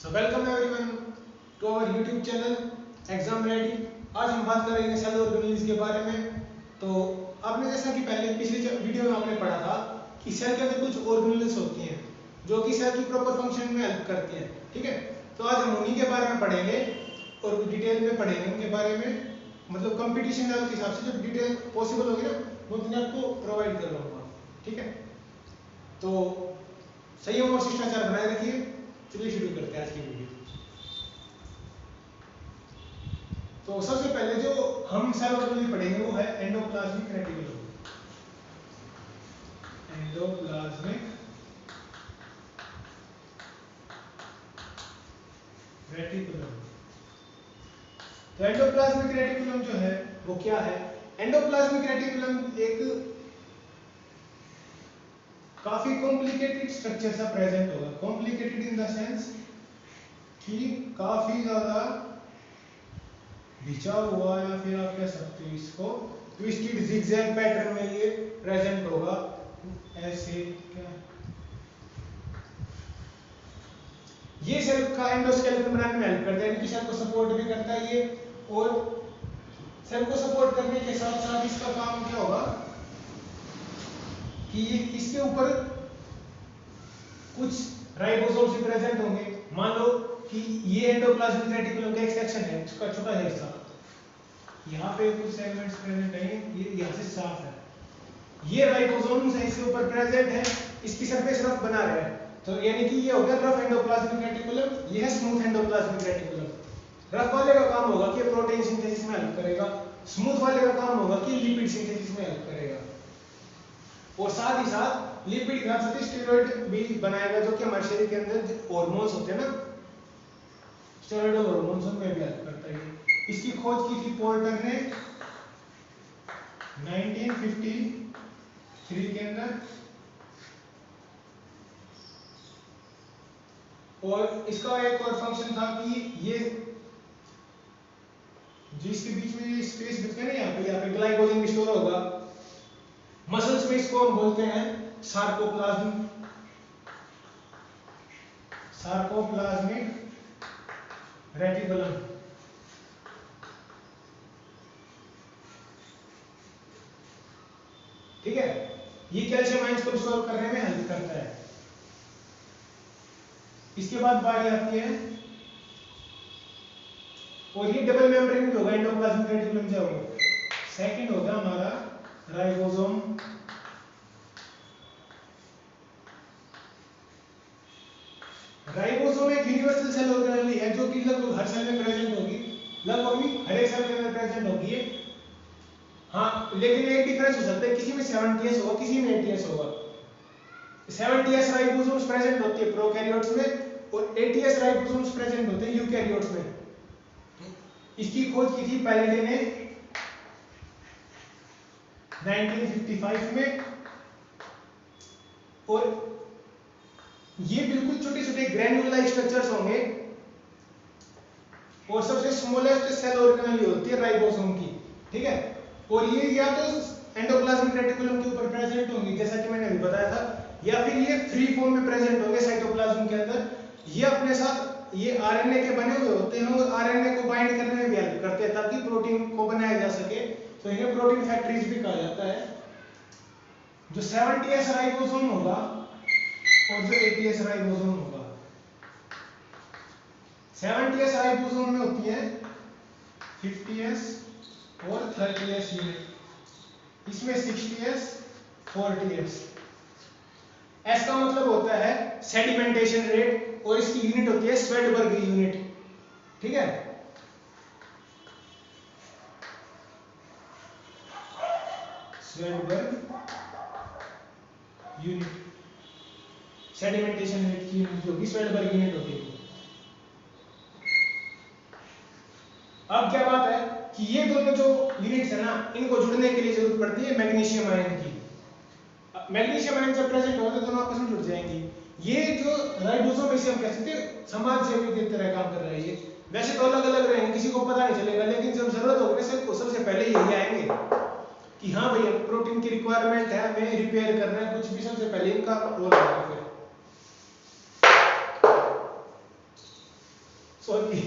So welcome everyone to our YouTube channel Exam Ready। आज हम बात करेंगे सेल ऑर्गेनेल्स के बारे में। तो आपने जैसा कि पहले पिछले वीडियो में आपने पढ़ा था कि सेल के अंदर कुछ ऑर्गेनेल्स होती हैं जो कि सेल की प्रॉपर फंक्शन में हेल्प करती हैं, ठीक है। तो आज हम उन्हीं के बारे में पढ़ेंगे और डिटेल में पढ़ेंगे उनके बारे में, मतलब कंपटीशन लेवल के हिसाब से जब डिटेल पॉसिबल होगी ना वो मैं आपको प्रोवाइड करवाऊंगा, ठीक है। तो संयम और शिष्टाचार बनाए रखिए। चलिए शुरू करते हैं आज की वीडियो। तो सबसे पहले जो हम सेल ऑर्गेनेल पढ़ेंगे वो है एंडोप्लाज्मिक रेटिकुलम। Endoplasmic reticulum. तो एंडोप्लाज्मिक रेटिकुलम जो है वो क्या है? एंडोप्लाज्मिक रेटिकुलम एक काफी कॉम्प्लिकेटेड स्ट्रक्चर सा प्रेजेंट होगा। कॉम्प्लिकेटेड इन द सेंस कि काफी ज्यादा बिछा हुआ, या फिर आप कह सकते हो इसको ट्विस्टेड जिगजैग पैटर्न में ये प्रेजेंट होगा। ऐसे क्या ये सेल का एंडोस्केलेटन बनाने में हेल्प करता है, यानी कि सेल को सपोर्ट भी करता है ये, और सेल को सपोर्ट करने के साथ साथ इसका काम क्या होगा कि ये इसके ऊपर कुछ राइबोसोम्स भी प्रेजेंट होंगे। मान लो कि ये एंडोप्लाज्मिक रेटिकुलम का एक सेक्शन है, इसका छोटा सा हिस्सा, यहाँ पे कुछ सेगमेंट्स प्रेजेंट है, ये यहाँ से साफ है, ये राइबोसोम्स है इसके ऊपर प्रेजेंट है, इसकी सरफेस रफ बना रहा है। तो यानी कि ये हो गया रफ एंडोप्लाज्मिक रेटिकुलम, ये है स्मूथ एंडोप्लाज्मिक रेटिकुलम। रफ वाले का काम होगा कि प्रोटीन सिंथेसिस में हेल्प करेगा, स्मूथ वाले का काम होगा कि लिपिड सिंथेसिस में हेल्प करेगा, और साथ ही साथ लिपिड के साथ स्टेरॉइड भी बनाएगा, जो कि हमारे शरीर के अंदर हार्मोन्स होते हैं ना, स्टेरॉइड और हार्मोन्स उनमें भी हेल्प करता है। इसकी खोज की थी पोर्टर ने 1953 के अंदर, और इसका एक और फंक्शन था कि ये जिसके बीच में ये स्पेस बचता है ना, यहाँ पे ग्लाइकोजन स्टोर होगा। मसल्स में इसको हम बोलते हैं सार्कोप्लाज्मिक रेटिकुलम। ठीक है, ये कैल्शियम आयंस को स्टोर करने में हेल्प करता है। इसके बाद बारी आती है, और ये डबल मेम्ब्रेन होगा एंडोप्लाज्मिक रेटिकुलम जो होगा। सेकंड होगा हमारा राइबोसोम। राइबोसोम एक यूनिवर्सल सेल ऑर्गेनेल है जो कि लगभग हर सेल में प्रेजेंट होगी, लगभग भी हर एक सेल के अंदर प्रेजेंट होगी। हाँ, लेकिन एक डिफरेंस हो सकता है, किसी में 70s होगा, किसी में 80s होगा। 70s राइबोसोम्स प्रेजेंट होती है प्रोकैरियोट्स में, और 80s राइबोसोम्स प्रेजेंट होते हैं यूकैरियोट्स में। इसकी खोज की थी पैलेडे ने 1955 में, और ये बिल्कुल छोटे छोटे ग्रैन्युलर स्ट्रक्चर्स होंगे, और सबसे स्मॉलेस्ट सेल ऑर्गेनेल होती है राइबोसोम की, ठीक है। और ये या तो एंडोप्लाज्मिक रेटिकुलम के ऊपर प्रेजेंट होंगी जैसा कि मैंने अभी बताया था, या फिर ये फ्री फॉर्म में प्रेजेंट होंगे साइटोप्लाज्म के अंदर। ये अपने साथ ये आरएनए के बने हुए होते हैं, और आरएनए को बाइंड करने में भी हेल्प करते हैं ताकि प्रोटीन को बनाया जा सके। तो इन्हें प्रोटीन फैक्ट्रीज भी कहा जाता है। जो 70s राइबोसोम होगा और जो 80s राइबोसोम होगा, 70s राइबोसोम में होती है 50s और 30s यूनिट, इसमें 60s 40s। एस का मतलब होता है सेडिमेंटेशन रेट, और इसकी यूनिट होती है स्वेडबर्ग यूनिट, ठीक है। स्वेडबर्ग यूनिट सेडिमेंटेशन रेट की यूनिट होगी, स्वेडबर्ग यूनिट होती है। अब क्या बात है कि ये दोनों जो यूनिट्स है ना, इनको जुड़ने के लिए जरूरत पड़ती है मैग्नीशियम आयन की। मैग्नीशियम आयन जब प्रेजेंट होगा तो दोनों आपस में जुड़ जाएंगी। ये जो राइबोसोम इसे हम कह सकते हैं समाज सेवी की तरह काम कर रहा है। ये वैसे तो अलग अलग रहेंगे, किसी को पता नहीं चलेगा, लेकिन जब जरूरत होगी सबको सबसे पहले यही आएंगे कि हाँ भैया प्रोटीन की रिक्वायरमेंट है, हमें रिपेयर करना है कुछ भी, सबसे पहले इनका रोल आएगा। फिर सॉरी,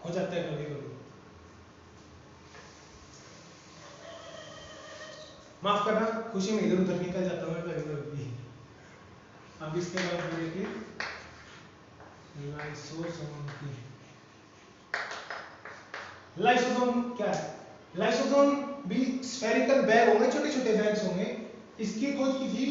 हो जाता है कभी कभी, माफ करना, खुशी में इधर उधर निकल जाता हूँ मैं कभी कभी। अब इसके बाद देखिए लाइसोसोम की, लाइसोसोम क्या है? लाइसोसोम भी स्फेरिकल बैग होंगे, छोटे छोटे बैग्स होंगे। इसकी खोज की थी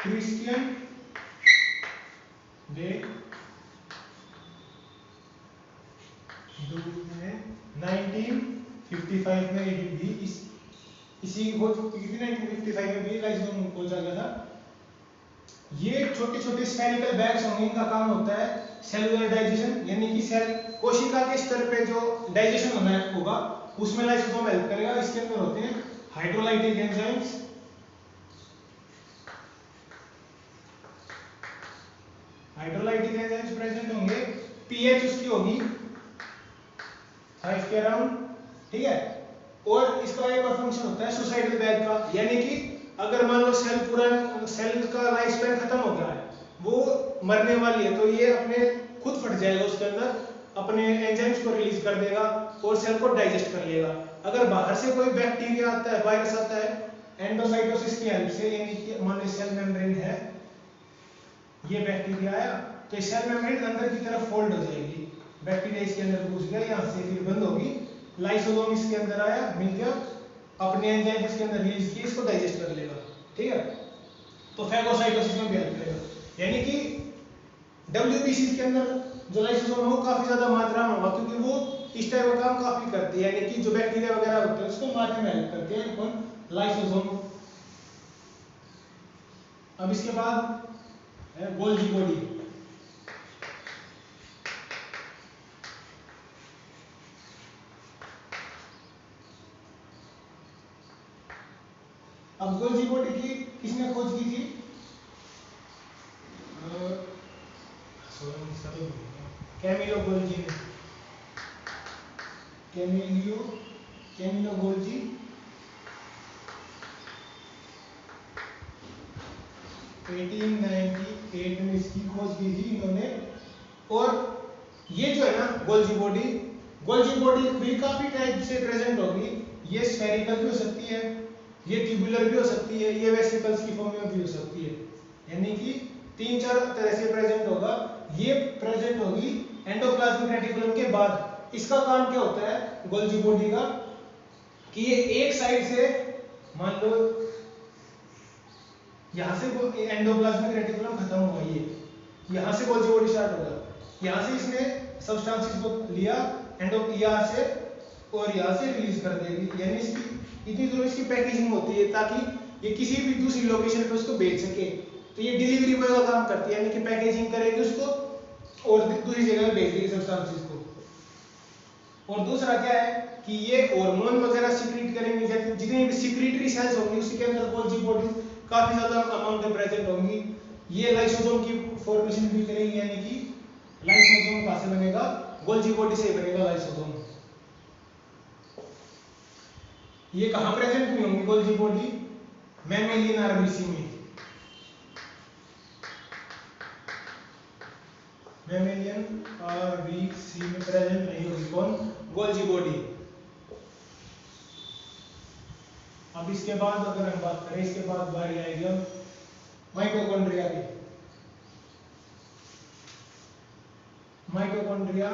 क्रिश्चियन डे ने 1955 में एडिट दी। इसी की खोज की थी 1955 में भी लाइसोसोम खोजा गया था। ये छोटे छोटे स्फेरिकल बैग्स होंगे, इनका काम होता है सेलुलर डाइजेशन, यानी कि सेल कोशिका के स्तर पे जो डाइजेशन होगा उसमें लाइसोसोम हेल्प करेगा। इसके अंदर होते हैं hydrolytic enzymes, hydrolytic enzymes present होंगे, पीएच उसकी होगी 5 के अराउंड, ठीक है। और इसका एक और फंक्शन होता है सुसाइडल बैग का, यानी कि अगर मान लो सेल का लाइफ स्पैन खत्म हो गया है, वो मरने वाली है, तो ये अपने खुद फट जाएगा, उसके अंदर अपने एंजाइम्स को रिलीज कर देगा और सेल को डाइजेस्ट कर लेगा। अगर बाहर से कोई बैक्टीरिया आता है, वायरस आता है, एंडोसाइटोसिस की हेल्प से, यानी कि मान लो सेल मेम्ब्रेन है, ये बैक्टीरिया आया तो सेल मेम्ब्रेन अंदर की तरफ फोल्ड हो जाएगी, बैक्टीरिया इसके अंदर घुस गया, यहाँ से फिर बंद होगी, लाइसोसोम इसके अंदर आया, मिल गया, अपने एंजाइम इसके अंदर रिलीज किए, इसको डाइजेस्ट कर लेगा, ठीक है। तो फैगोसाइटोसिस में भी हेल्प करेगा, यानी कि डब्ल्यूबीसी के अंदर जो लाइसोसोम है वो काफी ज्यादा मात्रा में होगा, क्योंकि वो इस टाइप का काम काफी करती है, यानी कि जो बैक्टीरिया वगैरह होते हैं उसको मारने में हेल्प करते हैं कौन? लाइसोसोम। अब इसके बाद है गोल्गी बॉडी। अब गोल्गी बॉडी की किसने खोज की थी? कैमिलो गोल्जी ने, कैमिलो गोल्जी 1898 में इसकी खोज की थी इन्होंने। और ये जो है ना गोल्जी बॉडी भी काफी टाइप से प्रेजेंट होगी। ये स्फेरिकल भी हो सकती है, ये ट्यूबुलर भी हो सकती है, ये वेसिकल्स की फॉर्म में भी हो सकती है, यानी कि 3-4 तरह से प्रेजेंट होगा। ये प्रेजेंट होगी एंडोप्लाज्मिक रेटिकुलम के बाद। इसका काम क्या होता है गोल्जी बॉडी का, कि ये एक साइड से मान लो यहां से एंडोप्लाज्मिक रेटिकुलम खत्म हुआ, ये यहां से गोल्जी बॉडी स्टार्ट होगा, यहां से इसने सब्सटेंसेस को लिया एंडोप्लाज्म से और यहां से रिलीज कर देगी, यानी इसकी इतनी दूर इसकी पैकेजिंग होती है ताकि ये किसी भी दूसरी लोकेशन पे उसको भेज सके। तो ये डिलीवरी बॉय का काम करती है, यानी कि पैकेजिंग करेगी उसको और दूसरी जगह भेज देगी सब्सटेंसेस को। और दूसरा क्या है कि ये हार्मोन वगैरह सीक्रेट करेंगे, जितनी भी सीक्रेटरी सेल्स होंगी उसी के अंदर गोल्जी बॉडी काफी ज्यादा अमाउंट में प्रेजेंट होंगी। ये लाइसोसोम की फॉर्मेशन भी करेंगी, यानी कि लाइसोसोम कहां से बनेगा? गोल्जी बॉडी से बनेगा लाइसोसोम। ये कहां प्रेजेंट नहीं होंगी गोल्जी बॉडी? मैमेलियन आरबीसी में, मैमेलियन आरबीसी में प्रेजेंट नहीं होगी कौन? Golgi body. अब इसके बाद अगर हम बात करें, इसके बाद बारी आएगी माइटोकॉन्ड्रिया की। माइटोकॉन्ड्रिया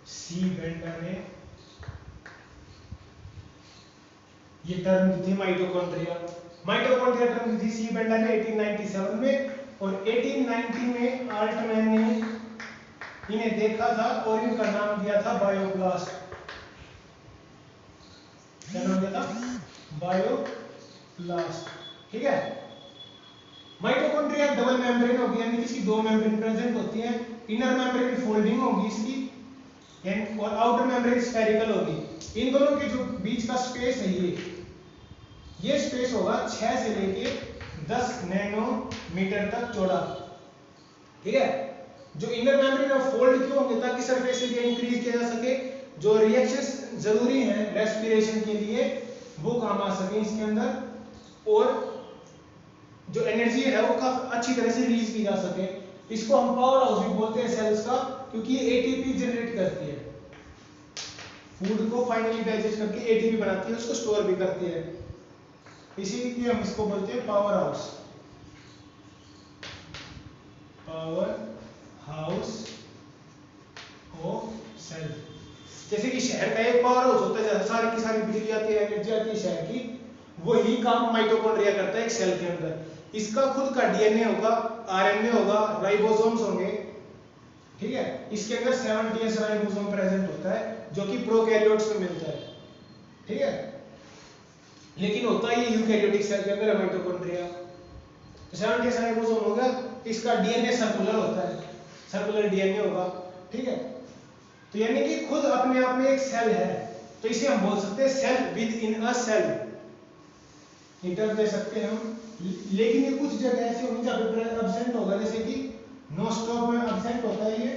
सी बेंडा ने ये टर्म दी थी माइटोकॉन्ड्रिया टर्म दी थी सी बेंडा ने 1897 में। और 1890 में आल्टमैन ने इन्हें देखा था और इनका नाम दिया था बायोब्लास्ट। क्या नाम दिया था? बायोब्लास्ट, ठीक है। माइटोकॉन्ड्रिया डबल मेम्ब्रेन होगी, यानी इसकी दो मेम्ब्रेन प्रेजेंट होती हैं। इनर मेम्ब्रेन फोल्डिंग होगी इसकी और आउटर मेम्ब्रेन स्फेरिकल होगी। इन दोनों के जो बीच का स्पेस है ये स्पेस होगा 6 से लेके 10 नैनोमीटर तक चौड़ा, ठीक है। जो इनर मेम्ब्रेन है फोल्ड क्यों होंगे, ताकि सरफेस एरिया इंक्रीज किया जा सके, जो रिएक्शंस जरूरी हैं रेस्पिरेशन के लिए वो काम आ सके इसके अंदर, और जो एनर्जी है वो काफी अच्छी तरह से रिलीज की जा सके। इसको हम पावर हाउस भी बोलते हैं सेल्स का, क्योंकि ये एटीपी जनरेट करती है, फूड को फाइनली डाइजेस्ट करके एटीपी बनाती है, उसको स्टोर भी करती है, इसीलिए हम इसको बोलते हैं power house, power house of cell. जैसे कि शहर का एक पावर हाउस होता है, जहां सारी की सारी बिजली आती है, एनर्जी आती है शहर की, वही काम माइटोकॉन्ड्रिया करता है एक सेल के अंदर। इसका खुद का डीएनए होगा, आरएनए होगा, राइबोसोम्स होंगे, ठीक है। इसके अंदर 70s राइबोसोम प्रेजेंट होता है, जो कि प्रोकैरियोट्स में मिलता है, ठीक है। लेकिन होता है ये यूकैरियोटिक सेल के अंदर माइटोकॉन्ड्रिया। तो 70s राइबोसोम होगा, इसका डीएनए सर्कुलर होता है, सर्कुलर डीएनए होगा, ठीक है। तो यानी कि खुद अपने आप में एक सेल है, तो इसे हम बोल सकते हैं cell within a cell, ये टर्म दे सकते हैं हम। लेकिन ये कुछ जगह ऐसी होंगी जहां पे एब्सेंट होगा, जैसे कि नोस्टॉक में एब्सेंट होता है ये,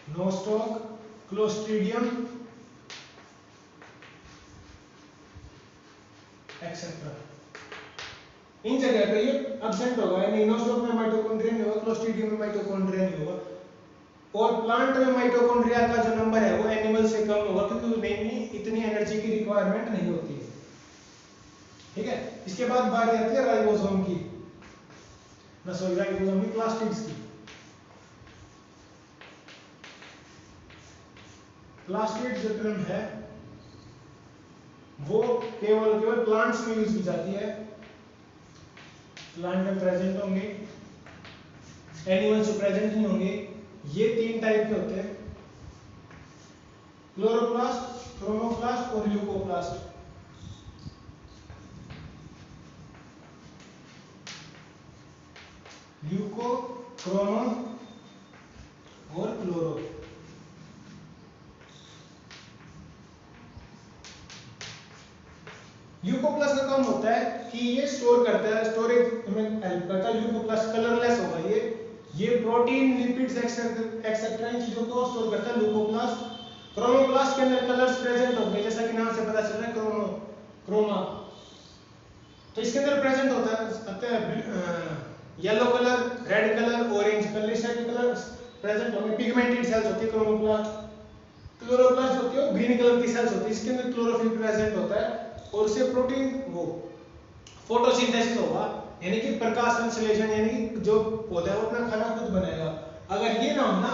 नोस्टॉक, क्लोस्ट्रीडियम एक्सेट्रा, इन जगह पे ये एब्सेंट होगा, यानी नोस्टॉक में माइटोकॉन्ड्रिया नहीं होगा, क्लोस्ट्रीडियम में माइटोकॉन्ड्रिया नहीं होगा। और प्लांट में माइटोकॉन्ड्रिया का जो नंबर है वो एनिमल से कम होगा, क्योंकि उन्हें इतनी एनर्जी की रिक्वायरमेंट नहीं होती है, ठीक है। इसके बाद बारी आती है राइबोसोम की, राइबोसोम की प्लास्टिड्स की। प्लास्टिड जो टर्म है वो केवल प्लांट्स में यूज की जाती है, प्लांट में प्रेजेंट होंगे, एनिमल्स में प्रेजेंट नहीं होंगे। ये 3 टाइप के होते हैं, क्लोरोप्लास्ट, क्रोमोप्लास्ट और ल्यूकोप्लास्ट। ल्यूको, क्रोमो और क्लोरो। ल्यूकोप्लास्ट का काम होता है कि ये स्टोर करता है, स्टोरेज में हेल्प करता है। ल्यूकोप्लास्ट कलरलेस होगा, ये प्रोटीन, लिपिड्स एक्सेट्रा इन चीजों को स्टोर करता है ल्यूकोप्लास्ट। क्रोमोप्लास्ट के अंदर कलर्स प्रेजेंट होंगे, जैसा कि नाम से पता चल रहा है क्रोमा, तो इसके अंदर प्रेजेंट होता है yellow colour, red colour, orange colour, इस टाइप के कलर प्रेजेंट होंगे। पिगमेंटेड सेल्स होती है क्रोमोप्लास्ट। क्लोरोप्लास्ट होती है ग्रीन कलर की सेल्स होती है, इसके अंदर क्लोरोफिल प्रेजेंट होता है, और उससे प्रोटीन वो फोटोसिंथेसिस होगा, यानी कि प्रकाश संश्लेषण, यानी कि जो पौधा है वो अपना खाना खुद बनाएगा। अगर ये ना हो ना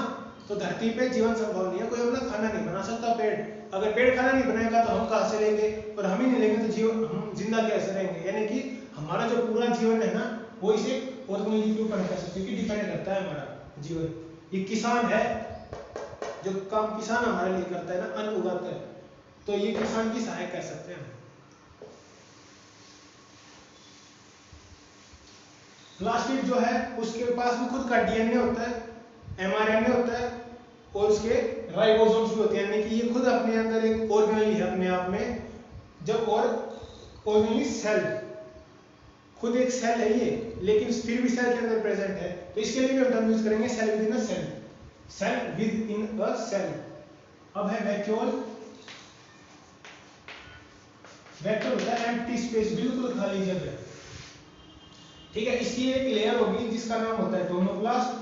तो धरती पे जीवन संभव नहीं है, कोई अपना खाना नहीं बना सकता। पेड़, अगर पेड़ खाना नहीं बनाएगा तो हम कहाँ से लेंगे, और हम ही नहीं लेंगे तो जीवन, हम जिंदा कैसे रहेंगे। यानी कि हमारा जो पूरा जीवन है ना वो इसे ऑर्गेनिज्म के ऊपर कह सकते हैं कि डिपेंड करता है हमारा जीवन। ये किसान है, जो काम किसान हमारे लिए करता है ना, अन्न उगाता है, तो ये किसान की सहायक कह सकते हैं। प्लास्टिड जो है उसके पास भी खुद का डीएनए होता है, एमआरएनए होता है, और उसके राइबोसोम्स भी होते हैं, यानी कि ये खुद अपने अंदर एक ऑर्गेनेल है अपने आप में। जब और ऑर्गेनेल सेल, खुद एक सेल है ये, लेकिन फिर भी सेल के अंदर प्रेजेंट है, तो इसके लिए भी हम टर्म यूज करेंगे cell within a cell, cell within a cell. अब है वैक्यूल। वैक्यूल होता है एम्प्टी स्पेस, बिल्कुल खाली जगह, ठीक है। इसकी एक लेयर होगी जिसका नाम होता है टोनोप्लास्ट।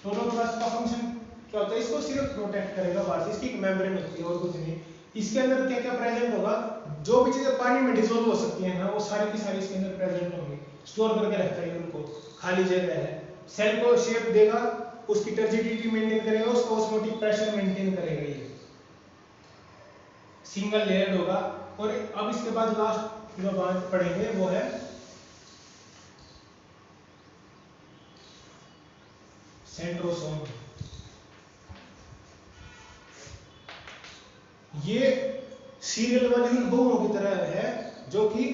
टोनोप्लास्ट का फंक्शन क्या होता है, इसको सिर्फ प्रोटेक्ट करेगा बाहर से, इसकी एक मेम्ब्रेन होती है और कुछ नहीं। इसके अंदर क्या क्या प्रेजेंट होगा, जो भी चीजें पानी में डिसॉल्व हो सकती है ना वो सारी की सारी इसके अंदर प्रेजेंट होंगी, स्टोर करके रखता है उनको, खाली जगह है। सेल को शेप देगा, उसकी टर्जिडिटी मेंटेन करेगा, उसका ऑस्मोटिक प्रेशर मेंटेन करेगा, ये सिंगल लेयर्ड होगा। और अब इसके बाद लास्ट जो बात पढ़ेंगे वो है सेंट्रोसोम। ये सीरियल वाली उन बहुओं की तरह है जो कि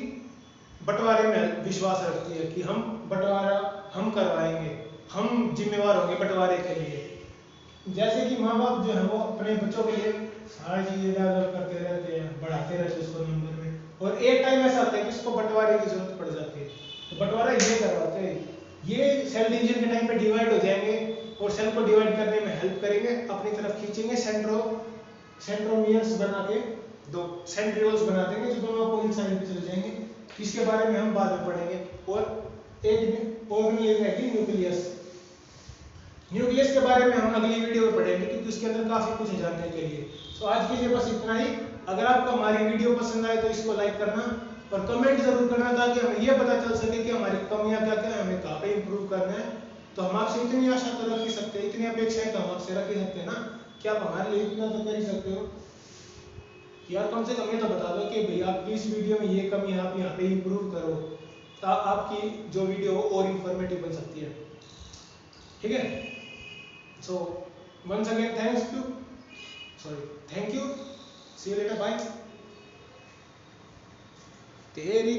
बंटवारे में विश्वास रखती है कि हम बंटवारा हम करवाएंगे, हम जिम्मेवार होंगे बंटवारे के लिए। जैसे कि माँ बाप जो है वो अपने बच्चों के लिए सारी चीजें इधर करते रहते हैं, बढ़ाते रहते हैं उसको नंबर में, और और एक टाइम ऐसा आता है कि इसको बंटवारे की जरूरत पड़ जाती है, तो बंटवारा ये करवाते हैं, ये सेल डिवीजन के टाइम पे डिवाइड हो जाएंगे और सेल को डिवाइड करने में हेल्प करेंगे, अपनी तरफ खींचेंगे, सेंट्रोमियर्स बना के दो सेंट्रियोल्स बना देंगे जो दोनों अपोजिट साइड पे चले जाएंगे। इसके बारे में हम बाद में पढ़ेंगे। और एक ऑर्गेनेल रहेगी न्यूक्लियस। न्यूक्लियस के बारे में हम अगली वीडियो में पढ़ेंगे क्योंकि उसके अंदर काफी कुछ है जानने के लिए। तो आज के लिए बस इतना ही। अगर आपको हमारी वीडियो पसंद आए तो इसको लाइक करना और कमेंट जरूर करना ताकि हमें यह पता चल सके कि हमारी कमियां क्या क्या है, हमें कहाँ पे इंप्रूव करना है। तो हम आपसे इतनी आशा तो रख ही सकते हैं, इतनी अपेक्षाएं तो हम आपसे रख ही सकते हैं ना कि आप हमारे लिए इतना तो कर ही सकते हो कि यार कम से कम ये तो बता दो कि भैया आपकी इस वीडियो में ये कमी है, आप यहाँ पे इंप्रूव करो, तो आपकी जो वीडियो हो और इंफॉर्मेटिव बन सकती है। ठीक है, so once again thank you, see you later, bye. तेरी